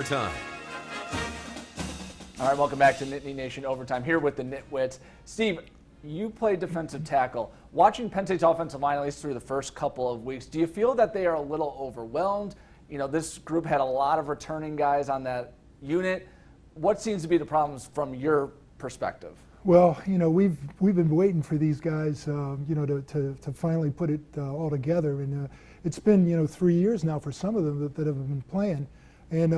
Time. All right, welcome back to Nittany Nation Overtime here with the Nitwits. Steve, you played defensive tackle. Watching Penn State's offensive line, at least through the first couple of weeks, do you feel that they are a little overwhelmed? You know, this group had a lot of returning guys on that unit. What seems to be the problems from your perspective? Well, you know, we've been waiting for these guys, you know, to finally put it all together, and it's been 3 years now for some of them that have been playing, and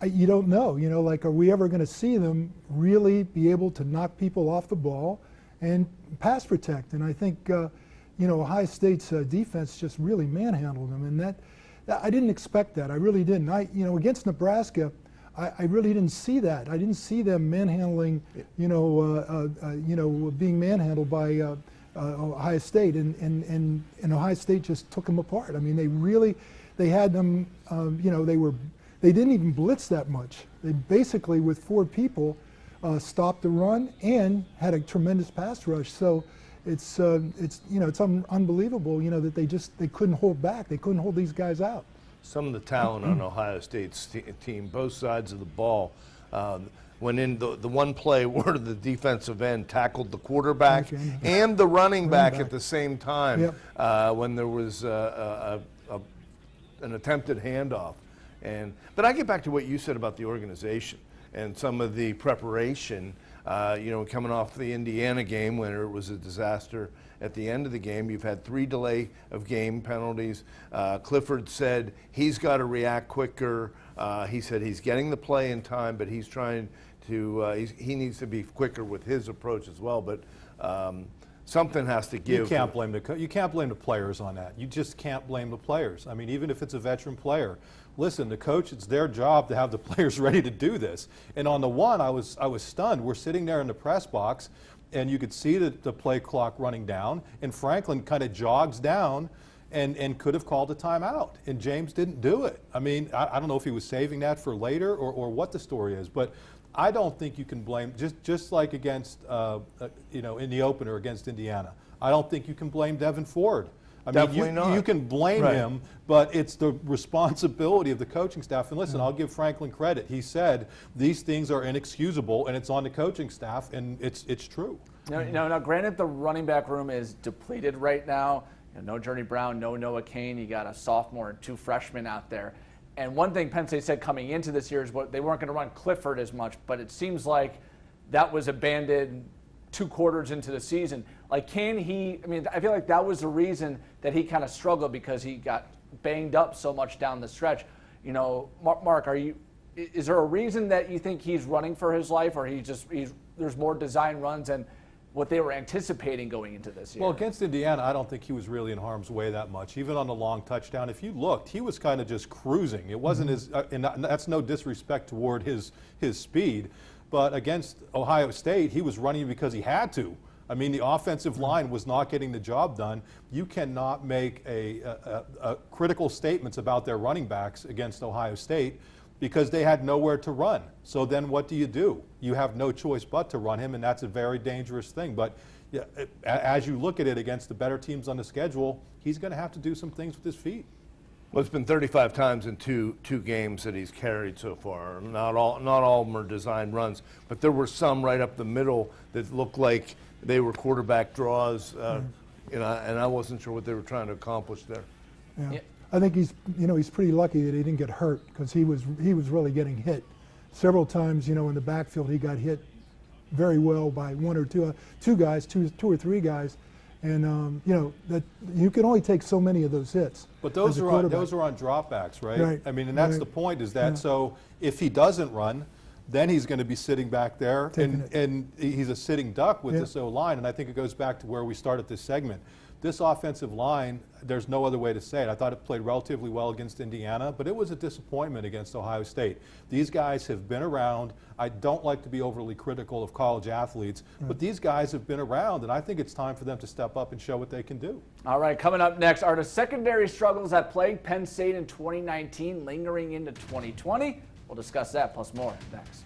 you don't know, like, are we ever going to see them really be able to knock people off the ball and pass protect? And I think Ohio State's defense just really manhandled them, and that I didn't expect that. I really didn't. Against Nebraska, I really didn't see that. I didn't see them manhandling, being manhandled by Ohio State, and Ohio State just took them apart. I mean, they had them, they didn't even blitz that much. They basically, with 4 people, stopped the run and had a tremendous pass rush. So it's unbelievable, that they couldn't hold back. They couldn't hold these guys out. Some of the talent on Ohio State's team, both sides of the ball, when in the one play where the defensive end tackled the quarterback and the running back at the same time, when there was an attempted handoff. But I get back to what you said about the organization and some of the preparation, coming off the Indiana game when it was a disaster at the end of the game. You've had 3 delay of game penalties. Clifford said he's got to react quicker. He said he's getting the play in time, but he's trying to, he needs to be quicker with his approach as well. But something has to give. You can't blame the players on that. You just can't blame the players. I mean, even if it's a veteran player, listen, the coach, it's their job to have the players ready to do this. And on the one, I was stunned. We're sitting there in the press box, and you could see the play clock running down, and Franklin kind of jogs down and could have called a timeout, and James didn't do it. I mean, I don't know if he was saving that for later or what the story is, but I don't think you can blame, just like against, in the opener against Indiana, I don't think you can blame Devin Ford. I mean, you can blame him, but it's the responsibility of the coaching staff. And listen, I'll give Franklin credit. He said these things are inexcusable, and it's on the coaching staff, and it's true. Now, granted, the running back room is depleted right now. No Journey Brown, no Noah Kane. You got a sophomore and 2 freshmen out there. And one thing Penn State said coming into this year is they weren't going to run Clifford as much, but it seems like that was abandoned 2 quarters into the season. Like, I feel like that was the reason that he kind of struggled, because he got banged up so much down the stretch. Mark, is there a reason that you think he's running for his life, or there's more design runs and what they were anticipating going into this year? Well, against Indiana, I don't think he was really in harm's way that much. Even on the long touchdown, if you looked, he was kind of just cruising. It wasn't and that's no disrespect toward his speed, but against Ohio State, he was running because he had to. I mean, the offensive line was not getting the job done. You cannot make critical statements about their running backs against Ohio State because they had nowhere to run. So then what do? You have no choice but to run him, and that's a very dangerous thing. But as you look at it against the better teams on the schedule, he's going to have to do some things with his feet. Well, it's been 35 times in two games that he's carried so far. Not all of them are designed runs, but there were some right up the middle that looked like they were quarterback draws, and I wasn't sure what they were trying to accomplish there. Yeah. I think he's pretty lucky that he didn't get hurt, because he was really getting hit several times. In the backfield, he got hit very well by 1 or 2 guys, two or 3 guys. And that you can only take so many of those hits. But those are on dropbacks, right? I mean, and that's the point. Is that so? If he doesn't run, then he's going to be sitting back there, and he's a sitting duck with this O-line. And I think it goes back to where we started this segment. This offensive line, there's no other way to say it. I thought it played relatively well against Indiana, but it was a disappointment against Ohio State. These guys have been around. I don't like to be overly critical of college athletes, but these guys have been around, and I think it's time for them to step up and show what they can do. All right, coming up next, are the secondary struggles that plagued Penn State in 2019 lingering into 2020? We'll discuss that plus more next.